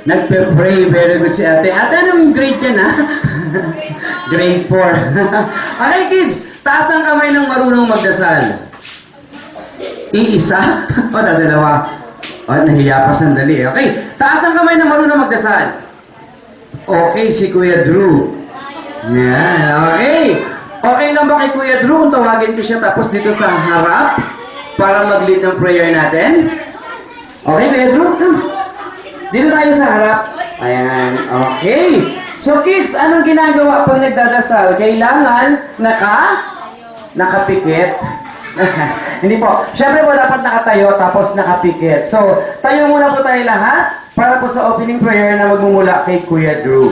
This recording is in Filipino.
Nagpe-pray. Very good si ate. Ate, anong grade yan, ha? Grade 4. Okay, kids. Taas ang kamay ng marunong magdasal. Iisa? O, dadalawa. O, nahiya pa sandali. Okay. Taas ang kamay ng marunong magdasal. Okay, si Kuya Drew. Yan. Okay. Okay lang ba kay Kuya Drew kung tawagin ko siya tapos dito sa harap para mag-lead ng prayer natin? Okay, Kuya Drew? Come. Dito tayo sa harap. Ayan. Okay. So kids, anong ginagawa pag nagdadasal? Kailangan nakapikit. Hindi po. Siyempre po dapat nakatayo tapos nakapikit. So, tayo muna po tayo lahat para po sa opening prayer na magmumula kay Kuya Drew.